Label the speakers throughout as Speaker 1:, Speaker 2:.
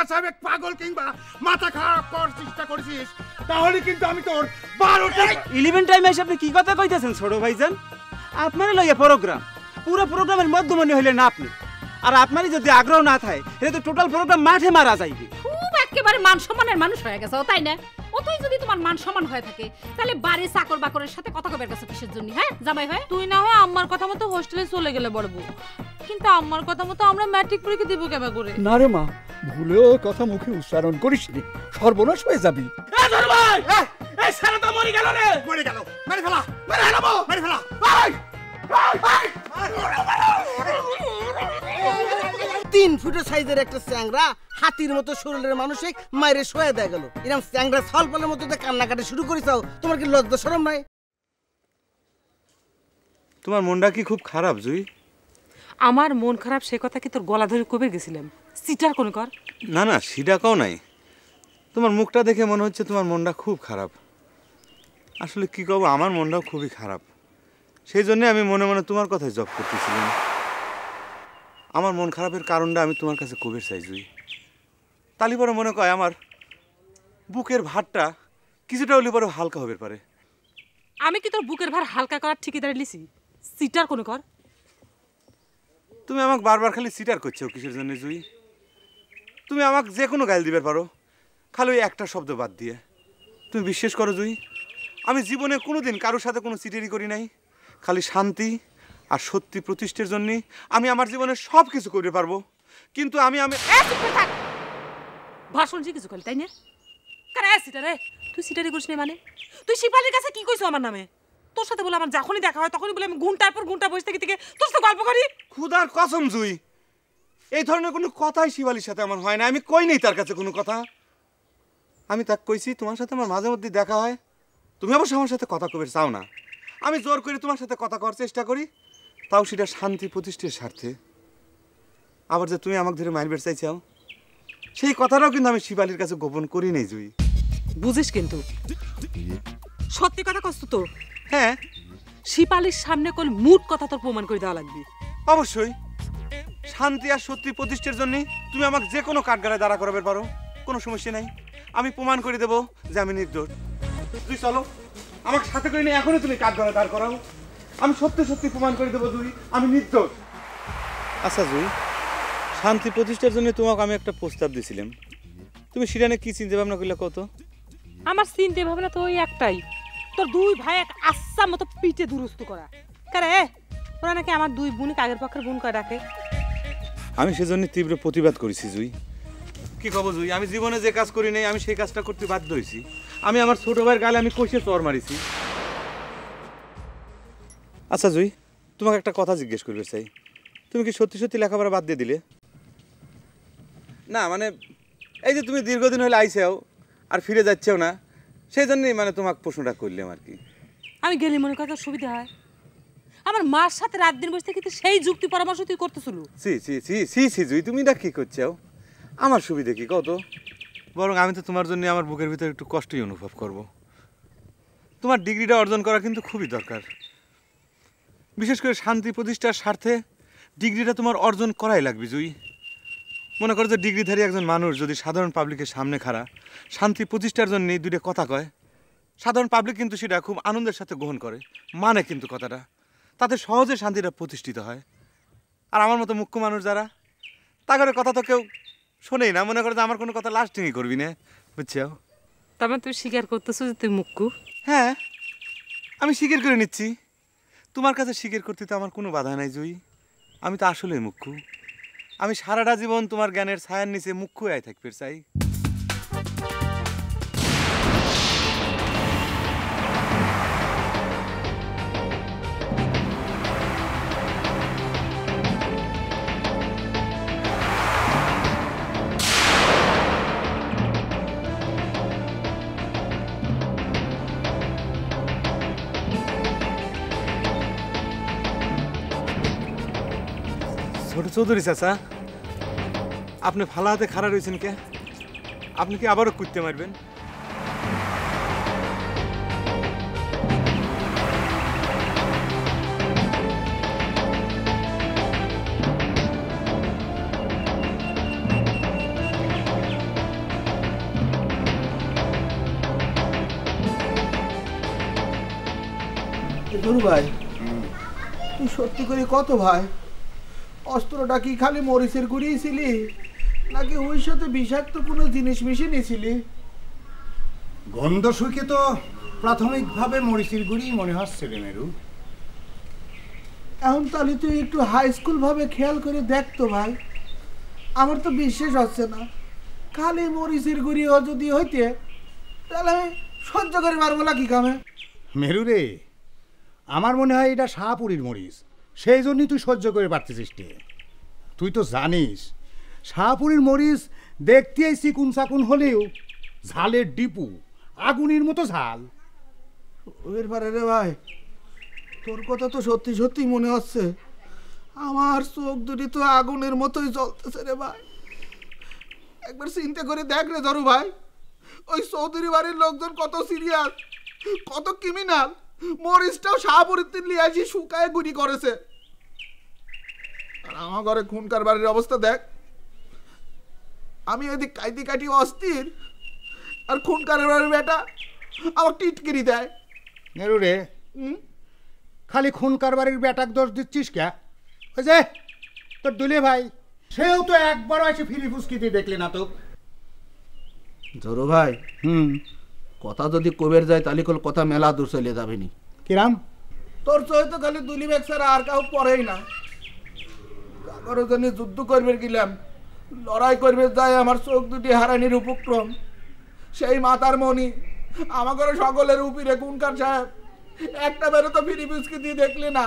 Speaker 1: খন্দকার সাহেব পাগল কিংবা মাথা খারাপ করার চেষ্টা করেছিস তাহলে কিন্তু আমি তোর 12টা
Speaker 2: 11 টাইমে এসে আপনি কি কথা কইতেছেন ছোট ভাইজান? আপনারই লইয়া প্রোগ্রাম, পুরো প্রোগ্রামের মধ্যমণি হইলেন না আপনি। আর আপনারই যদি আগ্রহ না থাকে তাহলে তো টোটাল প্রোগ্রাম মাঠে মারা যাইবে।
Speaker 3: খুব একেবারে মান সম্মানের মানুষ হয়ে গেছে, তাই না? অতই যদি তোমার মান সম্মান হয়ে থাকে তাহলে বাড়ি চাকর বাকরের সাথে কথা কবার কাছে কিসের জন্য? হ্যাঁ জামাই হয়
Speaker 4: তুই না হয় আম্মার কথা মতো হোস্টেলে চলে গেলে বড়বু, কিন্তু আম্মার কথা মতো আমরা ম্যাট্রিক পরীক্ষা দিব কেমন করে?
Speaker 1: না রে মা, ভুলেও কথা মুখে উচ্চারণ করিস নি, সর্বনাশ হয়ে যাবি।
Speaker 2: এ ধর ভাই, এই সারা তো মরে গেল রে।
Speaker 1: মরে গেল, মেরে ফেলা, মেরে ফেলাবো, মেরে ফেলা। এই
Speaker 5: 3 ফুটের সাইজের একটা চ্যাংরা হাতির মতো শরীরের মানুষে মাইরে শোয়া দেয়া গেল। এরকম চ্যাংরা ছলপলের মতো কান্নাকাটি শুরু করেছাও, তোমার কি লজ্জা শরম নাই?
Speaker 6: তোমার মনটা কি খুব খারাপ জুই?
Speaker 4: আমার মন খারাপ সে কথা কি তোর গলা ধরে কবে গেছিলাম? সিটার কোন কর?
Speaker 6: না না, সেটা কাও নাই। তোমার মুখটা দেখে মনে হচ্ছে তোমার মনটা খুব খারাপ। আসলে কি কব, আমার মনটাও খুবই খারাপ। সেই জন্য আমি মনে মনে তোমার কথাই জব করতেছিলাম। আমার মন খারাপের কারণটা আমি তোমার কাছে কবের চাই জুই। তালি পরে মনে কয় আমার বুকের ভারটা কিছুটা হলে পরে হালকা হবে পারে।
Speaker 4: আমি কি তোর বুকের ভার হালকা করার ঠিকাদারি লিছি? সিটার কোন কর?
Speaker 6: তুমি আমাকে বারবার খালি সিটার করছো কিসের জন্য জুই? তুমি আমাকে যে কোনো গাইল দিবে পারো, খালি ওই একটা শব্দ বাদ দিয়ে। তুমি বিশ্বাস করো জুই, আমি জীবনে কোনোদিন কারোর সাথে কোনো চিটারি করি নাই। খালি শান্তি আর সত্যি প্রতিষ্ঠার জন্যে আমি আমার জীবনে সব কিছু করতে পারবো। কিন্তু আমি
Speaker 4: ভাষণ যে কিছু করলি তাই না? কারে সিটারে? তুই সিটারি করিস না মানে? তুই শিপালির কাছে কি কইছো আমার নামে? তোর সাথে বলে আমার যখনই দেখা হয় তখনই বলে আমি ঘন্টার পর ঘন্টা বসে থেকে তোর সাথে গল্প করি।
Speaker 6: খুদার কসম জুই, এই ধরনের কোনো কথাই শিবালির সাথে আমার হয় না। আমি কই নেই তার কাছে কোনো কথা। আমি তাকে কইছি তোমার সাথে আমার মাঝে মধ্যে দেখা হয়, তুমি অবশ্য আমার সাথে কথা কবে চাও না। আমি জোর করে তোমার সাথে কথা করার চেষ্টা করি, তাও সেটা শান্তি প্রতিষ্ঠার স্বার্থে। আবার যে তুমি আমাকে ধরে মারবের চাইছাও, সেই কথাটাও কিন্তু আমি শিবালির কাছে গোপন করি নেই জুই।
Speaker 4: বুঝিস কিন্তু সত্যি কথা কষ্ট তো।
Speaker 6: হ্যাঁ,
Speaker 4: শিপালির সামনে কোন মুড কথা তোর প্রমাণ করে দেওয়া লাগবে।
Speaker 6: অবশ্যই। শান্তি আর সত্যি প্রতিষ্ঠার জন্য তুমি আমাকে যে কোনো কাঠগড়ায় দাঁড়া করাবে পারো, কোনো সমস্যা নাই। আমি প্রমাণ করে দেবো যে আমি নির্দোষ। তুই চলো আমাকে সাথে করে নিয়ে এখনই তুমি কাঠগড়ায় দাঁড় করাও। আমি সত্যি সত্যি প্রমাণ করে দেবো জুই আমি নির্দোষ। আচ্ছা জুই, শান্তি প্রতিষ্ঠার জন্য তোমাকে আমি একটা প্রস্তাব দিয়েছিলাম, তুমি সেটা নিয়ে কি চিন্তা ভাবনা করলে কত?
Speaker 4: আমার চিন্তা ভাবনা তো ওই একটাই, তোর দুই ভাই এক আচ্ছা মতো পিঠে দুরুস্ত করা। কারে ওরা নাকি আমার দুই বোনকে আগের পক্ষের বোন করে রাখে।
Speaker 6: আমি সেজন্য তীব্র প্রতিবাদ করেছি জুই। কি কব জুই, আমি জীবনে যে কাজ করি নাই আমি সেই কাজটা করতে বাধ্য হয়েছি। আমি আমার ছোট ভাইয়ের গালে আমি কষে চর মারিছি। আচ্ছা জুই, তোমাকে একটা কথা জিজ্ঞেস করবে চাই, তুমি কি সত্যি সত্যি লেখাপড়া বাদ দিয়ে দিলে? না মানে এই যে তুমি দীর্ঘদিন হলে আইসাও আর ফিরে যাচ্ছেও না, সেই জন্যই মানে তোমাকে প্রশ্নটা করলাম আর কি।
Speaker 4: আমি গেলে মনে কথা সুবিধা হয়। আমার মার সাথে রাত দিন বসে কিন্তু সেই যুক্তি পরামর্শ তুই করতেছিল।
Speaker 6: সি সি সি সি সি জুই, তুমি না কি করছো? আমার সুবিধা কি কত? বরং আমি তো তোমার জন্য আমার বুকের ভিতরে একটু কষ্টই অনুভব করব। তোমার ডিগ্রিটা অর্জন করা কিন্তু খুবই দরকার, বিশেষ করে শান্তি প্রতিষ্ঠার স্বার্থে ডিগ্রিটা তোমার অর্জন করাই লাগবে জুই। মনে করো যে ডিগ্রিধারী একজন মানুষ যদি সাধারণ পাবলিকের সামনে খাড়া শান্তি প্রতিষ্ঠার জন্য দুইটা কথা কয়, সাধারণ পাবলিক কিন্তু সেটা খুব আনন্দের সাথে গ্রহণ করে, মানে কিন্তু কথাটা তাতে সহজে শান্তিটা প্রতিষ্ঠিত হয়। আর আমার মতো মুখ্য মানুষ যারা, তাদের কথা তো কেউ শোনেই না, মনে করে যে আমার কোনো কথা লাস্টিংই করবি না, বুঝছো?
Speaker 4: তবে তুই স্বীকার করতেছো যে তুই মুক্কু?
Speaker 6: হ্যাঁ, আমি স্বীকার করে নিচ্ছি। তোমার কাছে স্বীকার করতে তো আমার কোনো বাধা নাই জুই। আমি তো আসলেই মুখ্য। আমি সারাটা জীবন তোমার জ্ঞানের ছায়ার নিচে মুখ্য হয়ে থাকতে চাই। ছোট চৌধুরী চাচা, আপনি ফালা হাতে খাড়া রয়েছেন কে? আপনি কি আবারও কুত্তে মারবেন?
Speaker 1: দুরু ভাই তুই সত্যি করে কত ভাই অস্ত্রটা কি খালি মরিচের গুঁড়িই ছিলি নাকি ওই সাথে বিষাক্ত কোনো জিনিস মিশিয়ে নিয়েছিলি?
Speaker 7: গন্ধ শুকে তো প্রাথমিকভাবে মরিচের গুঁড়ি মনে হচ্ছে রে মেরু।
Speaker 1: এখন তাহলে তুই একটু হাই স্কুল ভাবে খেয়াল করে দেখতো ভাই, আমার তো বিশ্বাস হচ্ছে না। খালি মরিচের গুঁড়িও যদি হইতে তাহলে আমি সহ্য করে পারবো না কি কামে।
Speaker 7: মেরু রে, আমার মনে হয় এটা শাহপুরীর মরিচ, সেই জন্যই তুই সহ্য করে পারতেছিস। তুই তো জানিস শাহপুরীর মরিচ দেখতেই চিকুন চাকুন হলেও ঝালের ডিপু, আগুনের মতো ঝাল।
Speaker 1: ওর পারে রে ভাই, তোর কথা তো সত্যি সত্যি মনে হচ্ছে। আমার চোখ দুটি তো আগুনের মতোই জ্বলতেছে রে ভাই। একবার চিন্তা করে দেখ রে ধরু ভাই, ওই চৌধুরী বাড়ির লোকজন কত সিরিয়াস, কত ক্রিমিনাল। মরিচটাও শাহপুরীতে নিয়ে আসি শুকায় গুড়ি করেছে। আর আমার ঘরে খুন কারবারের অবস্থা দেখ। আমি এদিক কাইতি কাটি অস্থির, আর খুন কারবারের বেটা আমার টিটকিরি দেয়।
Speaker 7: মেরু রে, খালি খুন কারবারির বেটাক দোষ দিচ্ছিস কে? ওই যে তোর দুলে ভাই, সেও তো একবারও এসে ফিরি ফুসকিতে দেখলে না তো।
Speaker 1: ধরো ভাই, কথা যদি কবের যায় তাহলে কল কথা মেলা দূর চলে যাবে নি।
Speaker 7: কিরাম?
Speaker 1: তোর চয় তো খালি দুলি ব্যাগ ছাড়া আর কাউ পড়েই না। কারো জন্য যুদ্ধ করবে গেলাম, লড়াই করবে যায় আমার চোখ দুটি হারানির উপক্রম। সেই মাতার মনি আমাদের সকলের উপরে কুনকার সাহেব একটা বেরো তো ফিরি ফুসকি দিয়ে দেখলে না।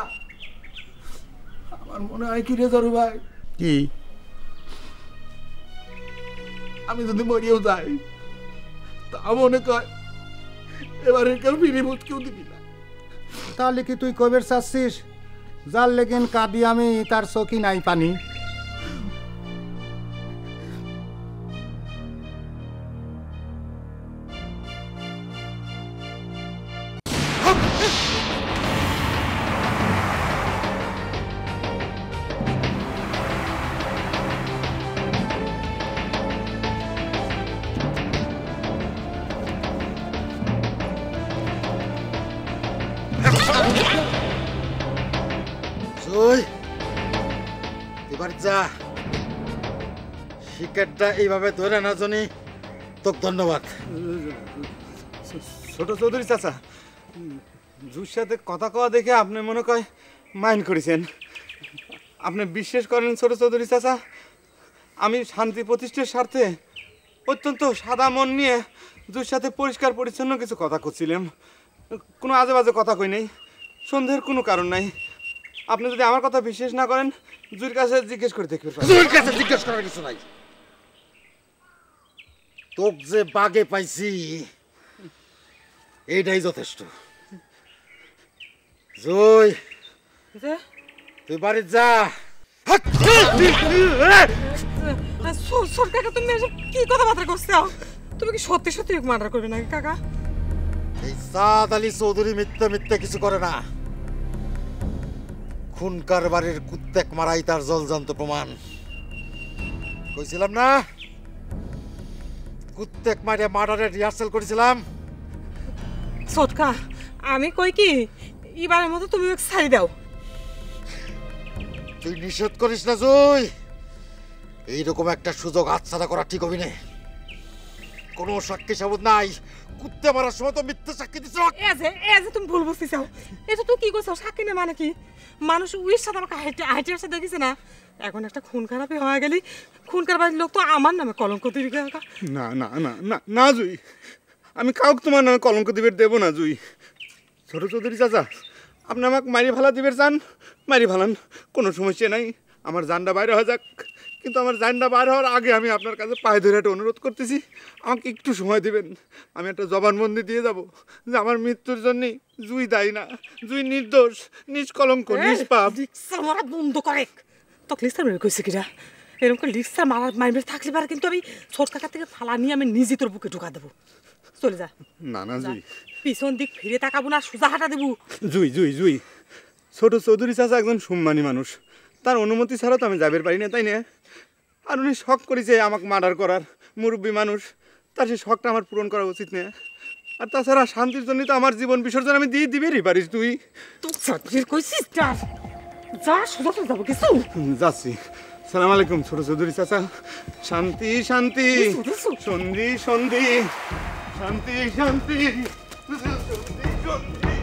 Speaker 1: আমার মনে হয় কি রে ধরু ভাই,
Speaker 7: কি
Speaker 1: আমি যদি মরিয়েও যাই তা মনে কয় এবারে কেউ ফিরি ফুসকিও দিবি না।
Speaker 7: তাহলে কি তুই কবের চাচ্ছিস যার লেগেন কাঁদি আমি তার চোখই নাই পানি?
Speaker 8: এবার যা, শিকারটা এইভাবে ধরে না জানি তোকে ধন্যবাদ।
Speaker 2: ছোট চৌধুরী চাচা, জুর সাথে কথা কওয়া দেখে আপনি মনে কয় মাইন্ড করেছেন। আপনি বিশ্বাস করেন ছোট চৌধুরী চাচা, আমি শান্তি প্রতিষ্ঠার স্বার্থে অত্যন্ত সাদা মন নিয়ে জুর সাথে পরিষ্কার পরিচ্ছন্ন কিছু কথা করছিলাম। কোনো আজে বাজে কথা কই নেই, সন্দেহের কোনো কারণ নাই। আপনি যদি আমার কথা বিশ্বাস না করেন জুর কাছে জিজ্ঞেস করে দেখবেন।
Speaker 8: জুর কাছে জিজ্ঞেস করার কিছু নাই, তোকে যে বাগে পাইছি এইটাই যথেষ্ট। জয়, তুই বাড়ি যা।
Speaker 4: কাকা তুমি এসব কি কথাবার্তা করছো? তুমি কি সত্যি সত্যি মার্ডার করবে নাকি কাকা?
Speaker 8: এই সাদ আলী চৌধুরী মিথ্যা মিথ্যা কিছু করে না। খুন কারবারের কুত্তেক মারাই তার জলজান্ত প্রমাণ। কইছিলাম না কুত্তেক মারে মার্ডারের রিহার্সাল করেছিলাম।
Speaker 4: সটকা, আমি কই কি এবারের মতো তুমি ওকে ছাড়ি দাও।
Speaker 8: তুই নিষেধ করিস না জয়, এইরকম একটা সুযোগ হাতছাড়া করা ঠিক হবে না। কোনো সাক্ষী সাবুত নাই, কুত্তে মারার সময় তো মিথ্যে সাক্ষী দিছ।
Speaker 4: এজে তুমি ভুল বুঝতে চাও। এটা তুই কি করছো? সাক্ষী না মানে কি? মানুষ উইর সাথে আমাকে হাইটে আসতে দেখেছে না। এখন একটা খুন খারাপই হয়ে গেলি, খুন কারবারের লোক তো আমার নামে কলঙ্ক দিবি।
Speaker 2: না না না না না জুই, আমি কাউকে তোমার নামে কলঙ্ক দিবে দেবো না জুই। ছোট চৌধুরী চাচা, আপনি আমাকে মারি ভালা দিবে চান, মারি ভালান, কোনো সমস্যা নাই। আমার জানটা বাইরে হয়ে যাক, কিন্তু আমার জানটা বাইরে হওয়ার আগে আমি আপনার কাছে পায়ে ধরে একটা অনুরোধ করতেছি, আমাকে একটু সময় দিবেন। আমি একটা জবানবন্দি দিয়ে যাব যে আমার মৃত্যুর জন্যে জুই দায়ী না, জুই নির্দোষ, নিষ্কলঙ্ক, নিষ্পাপ।
Speaker 4: লিক্সা মারা বন্ধ করে। তোকে লিক্সা মেরে কইছে কিরা? এরকম করে লিক্সা মারবে থাকলে পারে, কিন্তু আমি ছোট কাকা থেকে ফালা নিয়ে আমি নিজে তোর বুকে ঢুকা দেবো। চলে যা।
Speaker 2: না না জুই,
Speaker 4: পিছন দিক ফিরে তাকাবো না, সোজা হাঁটা দেবো।
Speaker 2: জুই জুই জুই, ছোট চৌধুরী চাচা একজন সম্মানী মানুষ, তার অনুমতি ছাড়া তো আমি যাবের পারি না, তাই না? আর উনি শখ করেছে আমাকে মার্ডার করার, মুরব্বী মানুষ, তার সেই শখটা আমার পূরণ করা উচিত না। আর তাছাড়া শান্তির জন্য তো আমার জীবন বিসর্জন আমি দিয়ে দিবেরই পারিস তুই।
Speaker 4: তুই চাকরির কইছিস যা সোজা চলে যাবো কিছু
Speaker 2: যাচ্ছি। সালাম আলাইকুম ছোট চৌধুরী চাচা। শান্তি শান্তি সন্ধি সন্ধি শান্তি শান্তি সন্ধি সন্ধি।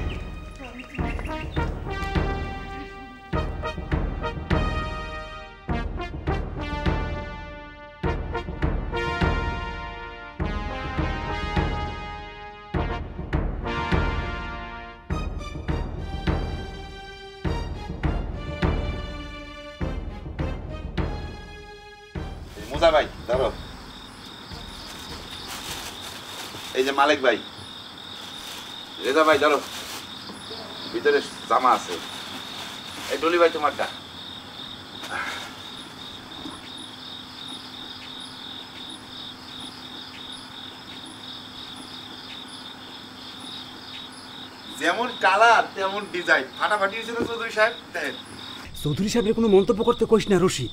Speaker 9: মুসা ভাই ধরো, এই যে মালিক ভাই, রেজা ভাই ধরো, ভিতরে জামা আছে। এই ডলি ভাই তোমারটা। যেমন কালার তেমন ডিজাইন, ফাটাফাটি হয়েছে না চৌধুরী সাহেব? দেখেন
Speaker 10: চৌধুরী সাহেবের কোনো মন্তব্য করতে কইস না রশি।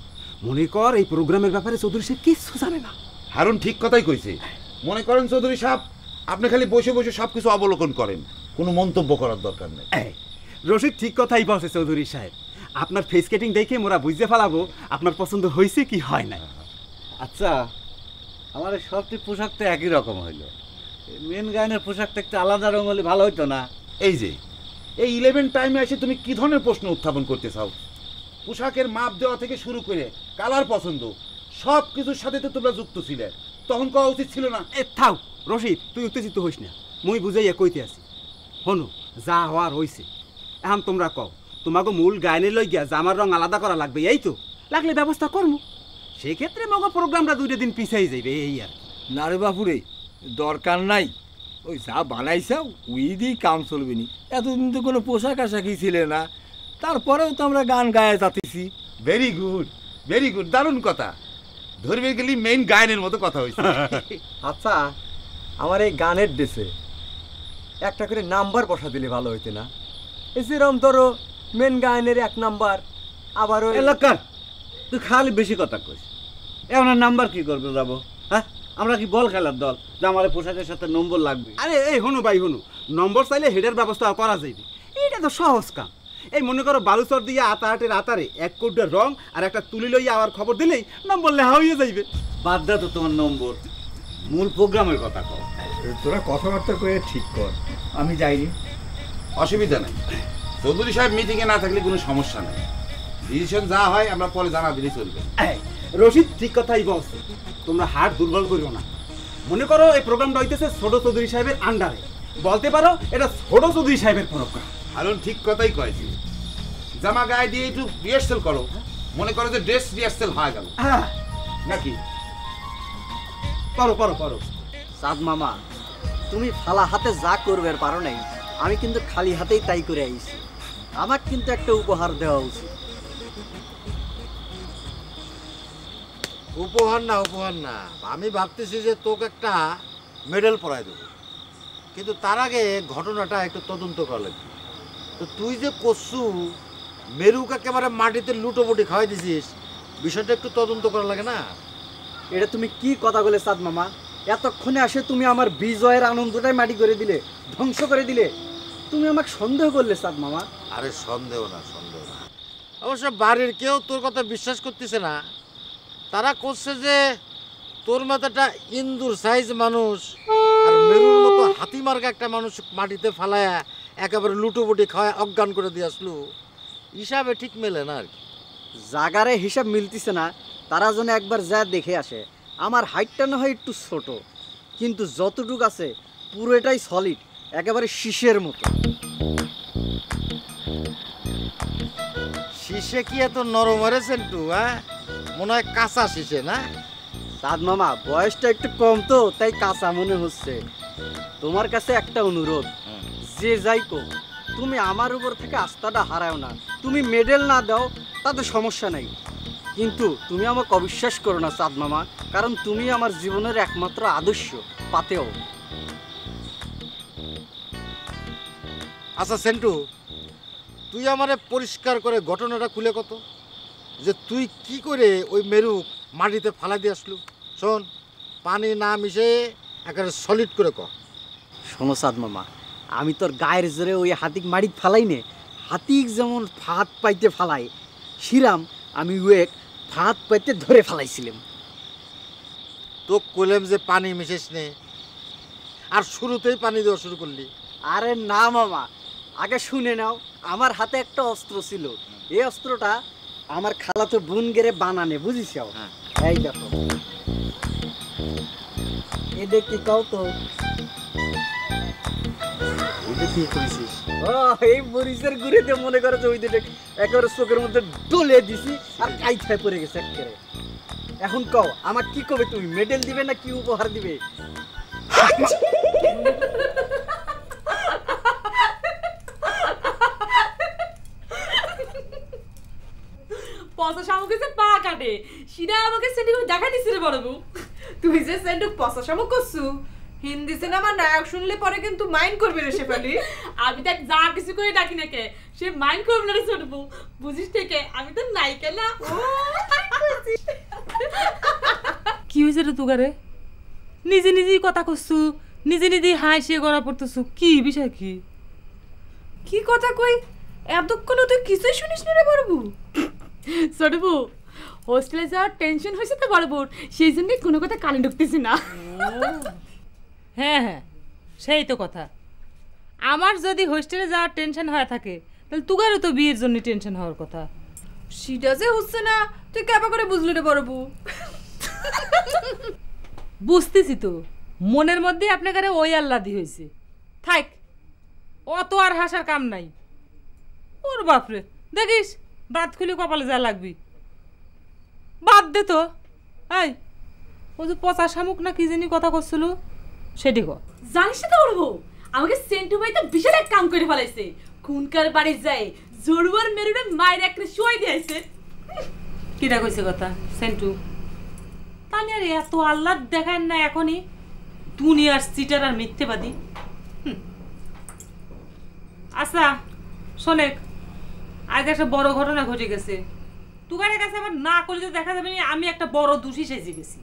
Speaker 10: মনে কর এই প্রোগ্রামের ব্যাপারে চৌধুরী সাহেব কিছু জানে না।
Speaker 8: হারুন ঠিক কথাই কইছে। মনে করেন চৌধুরী সাহেব, আপনি খালি বসে বসে সবকিছু অবলোকন করেন, কোনো মন্তব্য করার দরকার নেই।
Speaker 10: রশিদ ঠিক কথাই বলছে চৌধুরী সাহেব। আপনার ফেস কাটিং দেখে মোরা বুঝতে ফেলাবো আপনার পছন্দ হয়েছে কি হয় না।
Speaker 11: আচ্ছা, আমার সবটি পোশাক তো একই রকম হইলো, মেন গায়নের পোশাকটা একটু আলাদা রঙ হলে ভালো হইতো না?
Speaker 8: এই যে এই 11 টাইমে এসে তুমি কি ধরনের প্রশ্ন উত্থাপন করতে চাও? পোশাকের মাপ দেওয়া থেকে শুরু করে কালার পছন্দ সব কিছুর সাথে তো তোমরা যুক্ত ছিলে, তখন কওয়া উচিত ছিল না?
Speaker 10: থাও রশিদ, তুই উত্তেজিত হইস না, মুই বুঝাইয়া কইতে আছি। হনু যা হওয়ার হইছে, এখন তোমরা কও তোমাকে মূল গায়নে লই গিয়া জামার রং আলাদা করা লাগবে, এই তো লাগলে ব্যবস্থা করবো। সেক্ষেত্রে মগো প্রোগ্রামটা 2 দিন পিছাই যাইবে এই আর।
Speaker 12: না রে বাপুরে, দরকার নাই, ওই যা বানাইছাও ওই দিয়েই কাম চলবে নি। এতদিন তো কোনো পোশাক আশাকই ছিল না, তারপরেও তো আমরা গান গায়ে যাতেছি।
Speaker 8: ভেরি গুড, ভেরি গুড, দারুণ কথা। ধরবে গেলি মেইন গায়নের মতো কথা হয়েছে।
Speaker 13: আচ্ছা, আমার এই গানের ড্রেসে একটা করে নাম্বার বসা দিলে ভালো হইতে না? এরকম ধরো মেন গায়নের 1 নাম্বার, আবার ওই
Speaker 11: এলাকার তুই খালি বেশি কথা কইস। এমন নাম্বার কি করবে যাবো? হ্যাঁ, আমরা কি বল খেলার দল যে আমার পোশাকের সাথে নম্বর লাগবে?
Speaker 10: আরে এই হনু ভাই হনু, নম্বর চাইলে হেডের ব্যবস্থা করা যাইবে, এটা তো সহজ কাম। এই মনে করো বালুচর দিয়ে আতাহাটের আতারে 1 কোটির রং আর একটা তুলি লইয়া আবার খবর দিলেই নম্বর লেখা হইয়া যাইবে।
Speaker 11: বাদ দা তো তোমার নম্বর, মূল প্রোগ্রামের কথা কও।
Speaker 12: তোরা কথাবার্তা করে ঠিক কর, আমি যাইনি।
Speaker 8: অসুবিধা নেই, চৌধুরী সাহেব মিটিংয়ে না থাকলে কোনো সমস্যা নেই। ডিসিশন যা হয় আমরা পরে জানা দিলেই চলবে।
Speaker 10: রশিদ ঠিক কথাই বলছে, তোমরা হাত দুর্বল করিও না। মনে করো এই প্রোগ্রামটা হইতেছে ছোট চৌধুরী সাহেবের আন্ডারে, বলতে পারো এটা ছোট চৌধুরী সাহেবের প্রোগ্রাম।
Speaker 8: হারুন ঠিক কথাই কয়েছে, জামা গায়ে দিয়ে একটু রিহার্সেল করো, মনে করো যে ড্রেস রিহার্সেল হয়ে গেল নাকি?
Speaker 10: করো করো করো।
Speaker 13: সাদ মামা, তুমি ফালা হাতে যা করবে পারো নাই, আমি কিন্তু খালি হাতেই তাই করে আইছি। আমাকে কিন্তু একটা উপহার দেওয়া উচিত।
Speaker 8: উপহার না, উপহার না, আমি ভাবতেছি যে তোকে একটা মেডেল পরাই দেবো, কিন্তু তার আগে ঘটনাটা একটু তদন্ত করা লাগবে। তো তুই যে কসু মেরুকে একেবারে মাটিতে লুটোপুটি খাওয়াই দিছিস, বিষয়টা একটু তদন্ত করা লাগে না?
Speaker 13: এটা তুমি কি কথা বলে সাদ মামা? এতক্ষণে আসে তুমি আমার বিজয়ের আনন্দটাই মাটি করে দিলে, ধ্বংস করে দিলে। তুমি আমাকে সন্দেহ করলে সাদ মামা।
Speaker 8: আরে সন্দেহ না, সন্দেহ না। অবশ্য বাড়ির কেউ তোর কথা বিশ্বাস করতেছে না, তারা করছে যে তোর মাথাটা ইন্দুর সাইজ মানুষ আর মেরুর মতো হাতি মার্কা একটা মানুষ মাটিতে ফালায়া একেবারে লুটোপুটি খাওয়া অজ্ঞান করে দিয়ে আসলো, হিসাবে ঠিক মেলে না আর কি।
Speaker 13: জাগারে হিসাব মিলতিছে না, তারা যেন একবার যা দেখে আসে। আমার হাইটটা না হয় একটু ছোট, কিন্তু যতটুক আছে পুরোটাই সলিড, একেবারে শীষের মতো।
Speaker 8: শীষে কি এত নরম হয়েছেন টু? হ্যাঁ, মনে হয় কাঁচা শীষে না?
Speaker 13: সাদ মামা, বয়সটা একটু কম তো তাই কাঁচা মনে হচ্ছে। তোমার কাছে একটা অনুরোধ, যে যাই কো তুমি আমার উপর থেকে আস্থাটা হারাও না। তুমি মেডেল না দাও তাতে সমস্যা নাই, কিন্তু তুমি আমাকে অবিশ্বাস করো না সাদ মামা, কারণ তুমি আমার জীবনের একমাত্র আদর্শ পাতেও।
Speaker 8: আচ্ছা সেন্টু, তুই আমারে পরিষ্কার করে ঘটনাটা খুলে কত, যে তুই কি করে ওই মেরু মাটিতে ফালা দিয়ে আসলু? শোন, পানি না মিশে একেবারে সলিড করে ক।
Speaker 13: শোনো সাদ মামা, আমি তোর গায়ের জোরে ওই হাতিক মাড়িত ফালাই নে, হাতিক যেমন ফাঁদ পাইতে ফালাই শিরাম আমি ওয়েক ফাঁদ পাইতে ধরে ফালাইছিলাম।
Speaker 8: তো কইলাম যে পানি মিশেস নে, আর শুরুতেই পানি দেওয়া শুরু করলি।
Speaker 13: আরে না মামা, আগে শুনে নাও, আমার হাতে একটা অস্ত্র ছিল, এই অস্ত্রটা আমার খালাতো বোন গেরে বানানে, বুঝিস? এই দেখো, এই দেখ কি কাও তো এই মরিচের গুড়িতে মনে করে যে ওই দুটো একেবারে চোখের মধ্যে ডলে দিছি আর কাইথায় পড়ে গেছে একেবারে। এখন কও আমার কি কবে, তুমি মেডেল দিবে না কি উপহার দিবে?
Speaker 14: পচা শামুক এসে পা কাটে, সিধা আমাকে সেন্টু দেখা দিচ্ছে রে বড় বউ। তুই যে সেন্টু পচা শামুক করছু, হিন্দি সিনেমা নায়ক শুনলে পরে কিন্তু মাইন্ড করবে রে শেফালি। আমি দেখ যা কিছু করে ডাকি না কে, সে মাইন্ড করবে না রে ছোট বউ, বুঝিস থেকে? আমি তো নায়িকা না।
Speaker 4: কি হয়েছে রে তুগারে? নিজে নিজেই কথা করছু, নিজে নিজেই হাসিয়ে গড়া পড়তেছু, কি বিষয়? কি
Speaker 14: কি কথা কই এতক্ষণ তুই কিছুই শুনিস না রে বড় বউ? ছোট বউ, হোস্টেলে যাওয়ার টেনশন হয়েছে তো বড় বউর, সেই জন্য কোনো কথা কানে ঢুকতেছি না।
Speaker 4: হ্যাঁ হ্যাঁ, সেই তো কথা। আমার যদি হোস্টেলে যাওয়ার টেনশন হয়ে থাকে, তাহলে তুগারও তো বিয়ের জন্য টেনশন হওয়ার কথা।
Speaker 14: সেটা যে হচ্ছে না, তুই কেবা করে বুঝলি রে বড় বউ?
Speaker 4: বুঝতেছি তো, মনের মধ্যে আপনার ওই আল্লাদি হয়েছে। থাক, অত আর হাসার কাম নাই। ওর বাপরে, দেখিস দাঁত খুলে কপালে যা লাগবি। বাদ দে তো। এই, ও যে পচা শামুক না কি জানি কথা করছিল, সেটি কর।
Speaker 14: জানিস তো বড় বউ, আমাকে সেন্টু ভাই তো বিশাল এক কাম করে ফেলাইছে। খুনকার বাড়ি যায় জড়ুয়ার মেরুরে মায়ের একটা শুয়াই দিয়েছে।
Speaker 4: কিরা কইছে কথা সেন্টু? তাহলে আর এত আল্লাহ দেখায় না এখনই দুনিয়ার চিটার আর মিথ্যেবাদী। আচ্ছা শোনেক, আজ একটা বড় ঘটনা ঘটে গেছে। তুগারের কাছে আবার না করলে তো দেখা যাবে আমি একটা বড় দোষী সেজে গেছি।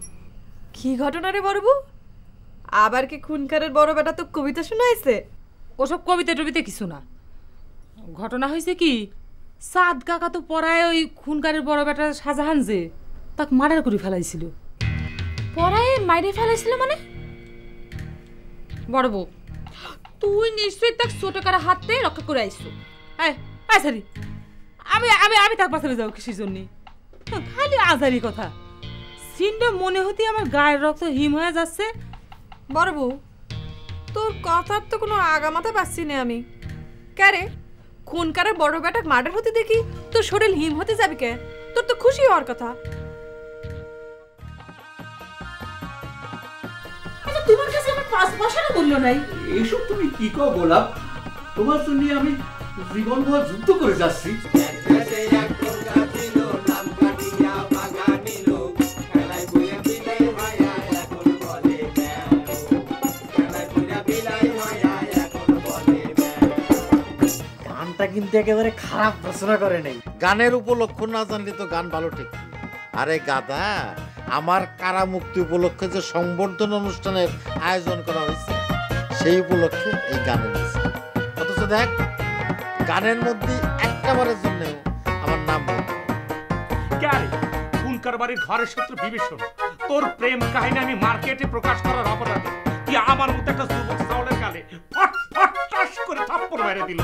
Speaker 14: কি ঘটনা রে বড় বউ? আবার কি খুনকারের বড় বেটা তো কবিতা শোনাইছে?
Speaker 4: ওসব কবিতা টবিতে কিছু না। ঘটনা হয়েছে কি, সাদ কাকা তো পড়ায় ওই খুনকারের বড় বেটা শাহজাহান যে তাকে মার্ডার করে ফেলাইছিল।
Speaker 14: পড়ায় মাইরে ফেলাইছিল মানে?
Speaker 4: বড় বউ,
Speaker 14: তুই নিশ্চয়ই তাকে ছোট কারা হাতে রক্ষা করে আইছো।
Speaker 4: সরি, আমি আমি আমি তাকে বাঁচাতে যাবো কিসের জন্য? খালি আজারি কথা। সিনটা মনে হতে আমার গায়ের রক্ত হিম হয়ে যাচ্ছে।
Speaker 14: বড় বউ, তোর কথার তো কোনো আগামাথা পাচ্ছি না আমি। ক্যারে, খুনকারের বড় বেটা মার্ডার হতে দেখি তোর শরীর হিম হতে যাবে কে? তোর তো খুশি হওয়ার কথা। তোমার কাছে আমার 5 পয়সারও মূল্য নাই।
Speaker 15: এইসব তুমি কি কও গোলাপ? তোমার জন্য আমি জীবনভর যুদ্ধ করে যাচ্ছি।
Speaker 13: গানটা কিন্তু একেবারে খারাপ রচনা করে নাই।
Speaker 8: গানের উপলক্ষ না জানলে তো গান ভালো ঠিক। আরে গাদা, আমার কারা মুক্তি উপলক্ষে যে সংবর্ধনা অনুষ্ঠানের আয়োজন করা হয়েছে, সেই উপলক্ষে এই গানের নিয়েছে। অথচ দেখ, গানের মধ্যে একটা বারের জন্য আমার নাম বলতে
Speaker 16: খুনকার বাড়ির ঘরের শত্রু বিভীষণ, তোর প্রেম কাহিনী আমি মার্কেটে প্রকাশ করার অপরাধে তুই আমার মতো একটা যুবক চাউলের গালে ফট ফট টাস করে থাপ্পড় মেরে দিল।